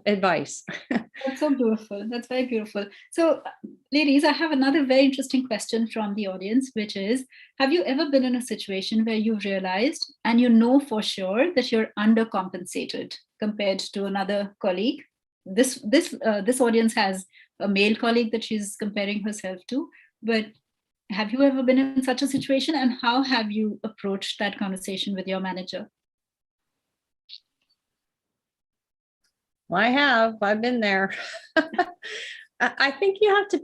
advice. That's so beautiful. That's very beautiful. So, ladies, I have another very interesting question from the audience, which is, have you ever been in a situation where you realized and you know for sure that you're undercompensated compared to another colleague? This audience has a male colleague that she's comparing herself to, but have you ever been in such a situation, and how have you approached that conversation with your manager? Well, I've been there. I think you have to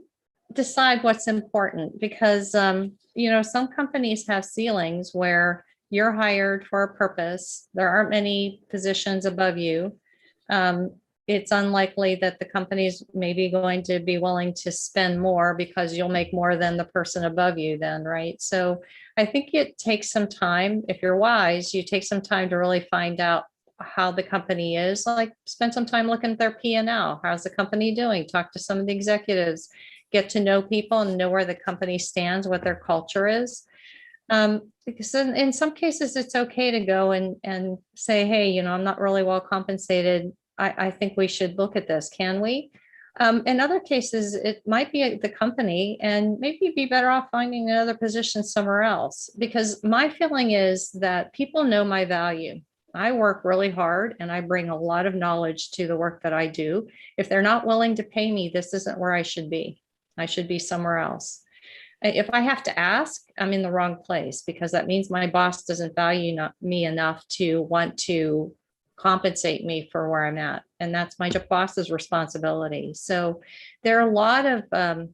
decide what's important, because, some companies have ceilings where you're hired for a purpose. There aren't many positions above you. It's unlikely that the company's maybe going to be willing to spend more because you'll make more than the person above you then, right? So I think it takes some time. If you're wise, you take some time to really find out how the company is. Like, spend some time looking at their P&L. How's the company doing? Talk to some of the executives, get to know people and know where the company stands, what their culture is. Because in some cases it's okay to go and say, hey, I'm not really well compensated. I think we should look at this. Can we? In other cases, it might be the company, and maybe you'd be better off finding another position somewhere else. Because my feeling is that people know my value. I work really hard and I bring a lot of knowledge to the work that I do. If they're not willing to pay me, this isn't where I should be. I should be somewhere else. If I have to ask, I'm in the wrong place, because that means my boss doesn't value me enough to want to compensate me for where I'm at. And that's my boss's responsibility. So there are a lot of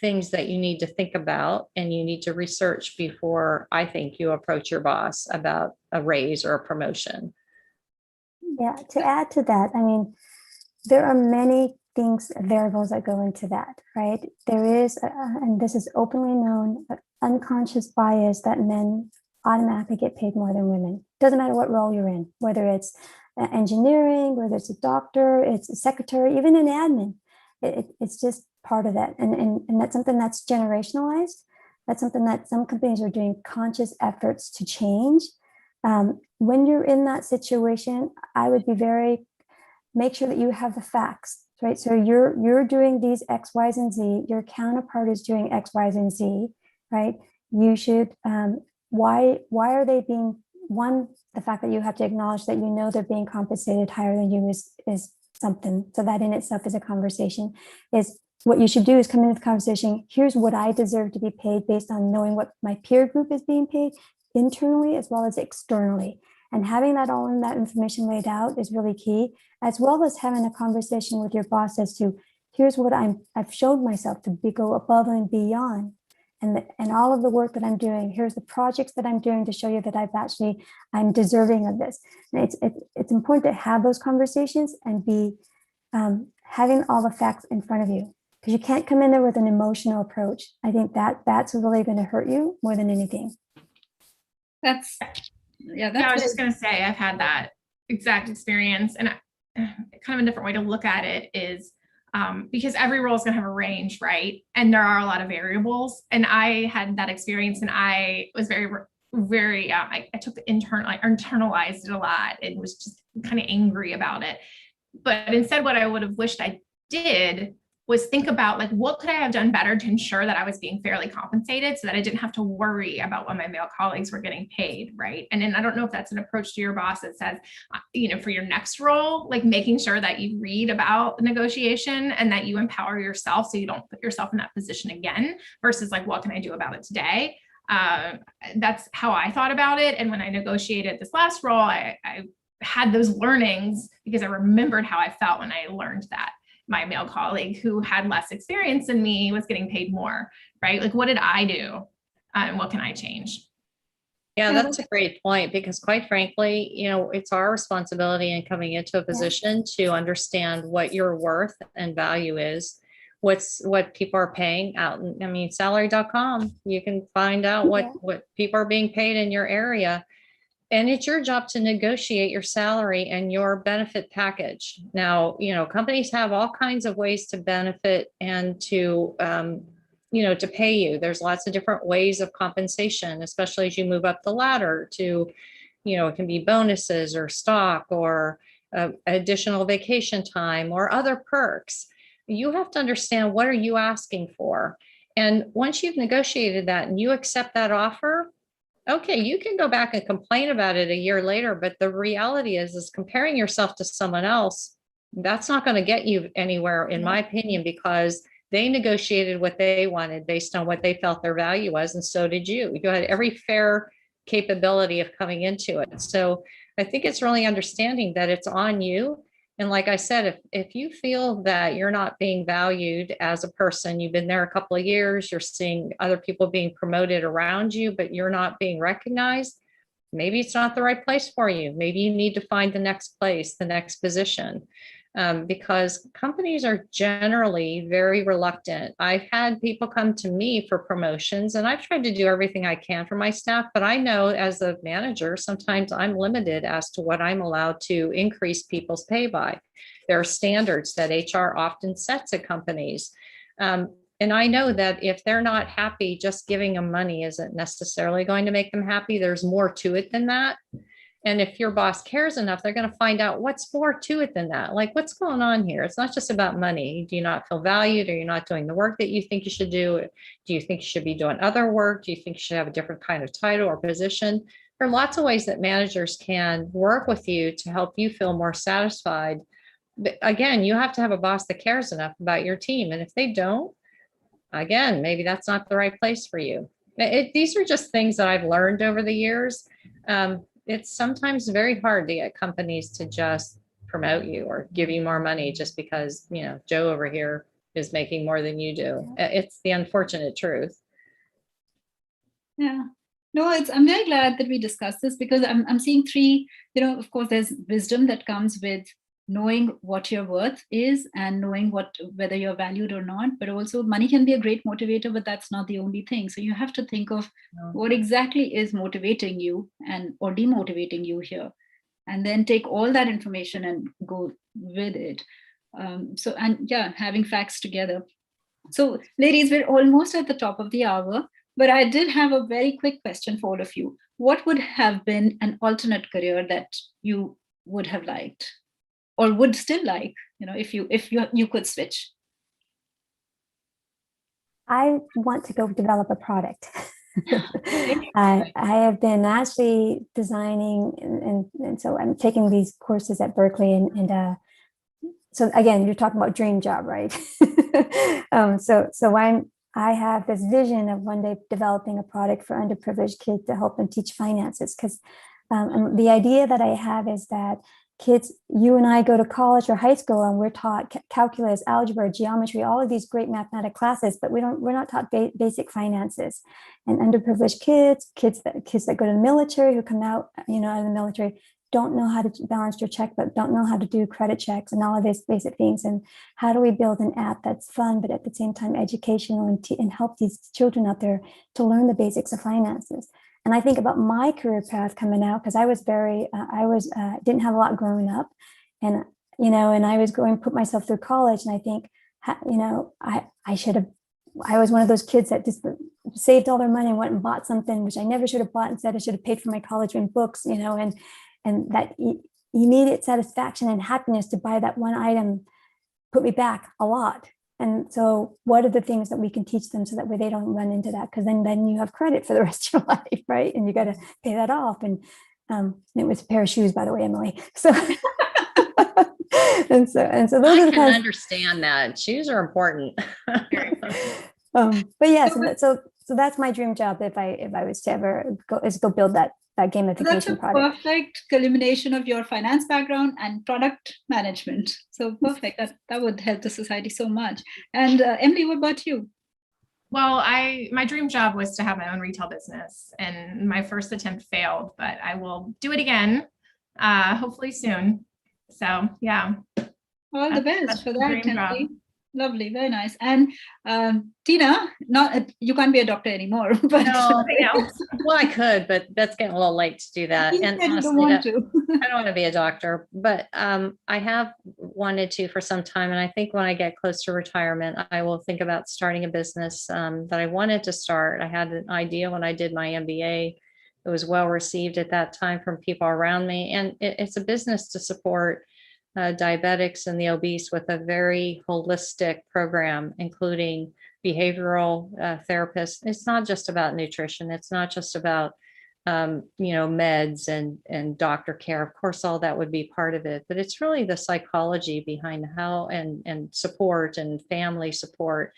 things that you need to think about, and you need to research before I think you approach your boss about a raise or a promotion. Yeah, to add to that, there are many variables that go into that, right? There is, and this is openly known, unconscious bias that men automatically get paid more than women. Doesn't matter what role you're in, whether it's engineering, whether it's a doctor, it's a secretary, even an admin. It's just part of that. And that's something that's generationalized. That's something that some companies are doing conscious efforts to change. When you're in that situation, I would be make sure that you have the facts, right? So you're doing these X, Y's, and Z. Your counterpart is doing X, Y's, and Z, right? You should, why are they being, the fact that you have to acknowledge that they're being compensated higher than you is something. So that in itself is a conversation. Is what you should do is come into the conversation. Here's what I deserve to be paid based on knowing what my peer group is being paid internally as well as externally. And having that information laid out is really key, as well as having a conversation with your boss as to, here's what I've showed myself to go above and beyond. And all of the work that I'm doing, here's the projects that I'm doing to show you that I'm deserving of this. And it's important to have those conversations and be having all the facts in front of you, because you can't come in there with an emotional approach. I think that's really going to hurt you more than anything. That's Yeah, I was just going to say, I've had that exact experience, and kind of a different way to look at it is because every role is going to have a range, right? And there are a lot of variables. And I had that experience, and I was very, I took the I internalized it a lot and was just kind of angry about it. But instead, what I would have wished I did was think about, like, what could I have done better to ensure that I was being fairly compensated so that I didn't have to worry about what my male colleagues were getting paid, right? And then I don't know if that's an approach to your boss that says, for your next role, like making sure that you read about negotiation and that you empower yourself so you don't put yourself in that position again, versus like, what can I do about it today? That's how I thought about it. And when I negotiated this last role, I had those learnings because I remembered how I felt when I learned that my male colleague who had less experience than me was getting paid more, right? Like, what did I do? And what can I change? Yeah, that's a great point, because quite frankly, it's our responsibility in coming into a position to understand what your worth and value is, what people are paying out. Salary.com, you can find out what people are being paid in your area. And it's your job to negotiate your salary and your benefit package. Now, companies have all kinds of ways to benefit and to, to pay you. There's lots of different ways of compensation, especially as you move up the ladder to, it can be bonuses or stock or additional vacation time or other perks. You have to understand, what are you asking for? And once you've negotiated that and you accept that offer, okay, you can go back and complain about it a year later, but the reality is comparing yourself to someone else, that's not going to get you anywhere, in my opinion, because they negotiated what they wanted based on what they felt their value was, and so did you. You had every fair capability of coming into it. So I think it's really understanding that it's on you. And like I said, if you feel that you're not being valued as a person, you've been there a couple of years, you're seeing other people being promoted around you, but you're not being recognized, maybe it's not the right place for you. Maybe you need to find the next place, the next position. Because companies are generally very reluctant. I've had people come to me for promotions, and I've tried to do everything I can for my staff, but I know as a manager, sometimes I'm limited as to what I'm allowed to increase people's pay by. There are standards that HR often sets at companies. And I know that if they're not happy, just giving them money isn't necessarily going to make them happy. There's more to it than that. And if your boss cares enough, they're going to find out what's more to it than that. Like, what's going on here? It's not just about money. Do you not feel valued? Are you not doing the work that you think you should do? Do you think you should be doing other work? Do you think you should have a different kind of title or position? There are lots of ways that managers can work with you to help you feel more satisfied. But again, you have to have a boss that cares enough about your team. And if they don't, again, maybe that's not the right place for you. These are just things that I've learned over the years. It's sometimes very hard to get companies to just promote you or give you more money just because, Joe over here is making more than you do. It's the unfortunate truth. Yeah. No, I'm very glad that we discussed this, because I'm seeing three, of course, there's wisdom that comes with knowing what your worth is and knowing whether you're valued or not, but also money can be a great motivator, but that's not the only thing. So you have to think of what exactly is motivating you or demotivating you here, and then take all that information and go with it. Having facts together. So ladies, we're almost at the top of the hour, but I did have a very quick question for all of you. What would have been an alternate career that you would have liked? Or would still like, if you could switch? I want to go develop a product. I have been actually designing, and so I'm taking these courses at Berkeley, and so again, you're talking about dream job, right? So I have this vision of one day developing a product for underprivileged kids to help them teach finances, because the idea that I have is that kids, you and I go to college or high school and we're taught calculus, algebra, geometry, all of these great mathematic classes, but we're not taught basic finances. And underprivileged kids that go to the military, who come out, out of the military, don't know how to balance their checkbook, don't know how to do credit checks and all of these basic things. And how do we build an app that's fun, but at the same time educational, and help these children out there to learn the basics of finances? And I think about my career path coming out, because I was didn't have a lot growing up, and and I was going to put myself through college, and I think, I should have. I was one of those kids that just saved all their money and went and bought something which I never should have bought. Instead, I should have paid for my college and books, and that immediate satisfaction and happiness to buy that one item put me back a lot. And so what are the things that we can teach them so that way they don't run into that? Because then you have credit for the rest of your life, right? And you got to pay that off. And it was a pair of shoes, by the way, Emily. So and so those are the I can understand that shoes are important. But yes, so that's my dream job if I was to ever go build that gamification product. Perfect culmination of your finance background and product management. So perfect. That would help the society so much. And Emily, what about you? Well, my dream job was to have my own retail business, and my first attempt failed, but I will do it again, hopefully soon. So yeah. All the best for that, Emily. Lovely, very nice. And Tina, you can't be a doctor anymore, but no. Well, I could, but that's getting a little late to do that. And honestly, I don't want to be a doctor, but I have wanted to for some time. And I think when I get close to retirement, I will think about starting a business that I wanted to start. I had an idea when I did my MBA. It was well received at that time from people around me, and it's a business to support diabetics and the obese with a very holistic program, including behavioral therapists. It's not just about nutrition. It's not just about, meds and doctor care. Of course, all that would be part of it, but it's really the psychology behind how and support and family support.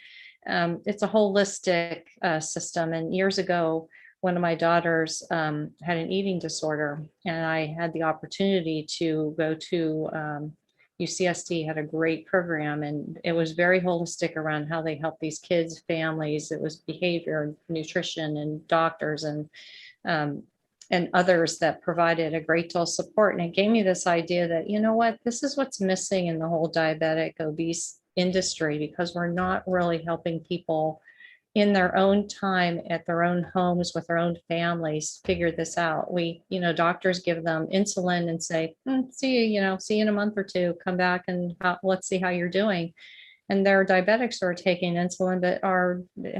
It's a holistic system. And years ago, one of my daughters had an eating disorder, and I had the opportunity to go to UCSD, had a great program, and it was very holistic around how they help these kids, families. It was behavior, nutrition, and doctors and others that provided a great deal of support. And it gave me this idea that, this is what's missing in the whole diabetic obese industry, because we're not really helping people in their own time at their own homes with their own families figure this out. We, doctors give them insulin and say, see you in a month or two, come back and let's see how you're doing. And there are diabetics who are taking insulin but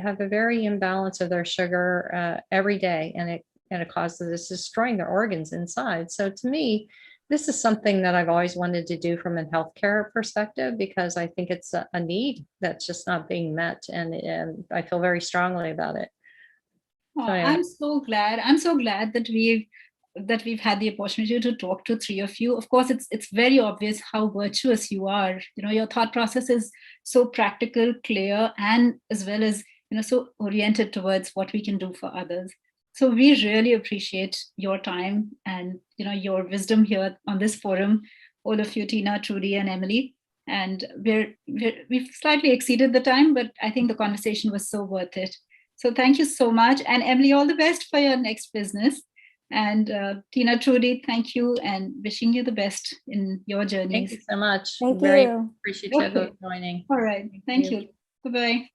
have a very imbalance of their sugar every day, and it causes this destroying their organs inside. So to me, this is something that I've always wanted to do from a healthcare perspective, because I think it's a need that's just not being met, and I feel very strongly about it. Oh, so, yeah. I'm so glad that we've had the opportunity to talk to three of you. Of course, it's very obvious how virtuous you are. Your thought process is so practical, clear, and as well as so oriented towards what we can do for others. So we really appreciate your time and your wisdom here on this forum, all of you, Tina, Trudy, and Emily. And we've slightly exceeded the time, but I think the conversation was so worth it. So thank you so much. And Emily, all the best for your next business. And Tina, Trudy, thank you, and wishing you the best in your journeys. Thank you so much. Thank very you. Appreciative of joining. All right. Thank you. Bye-bye.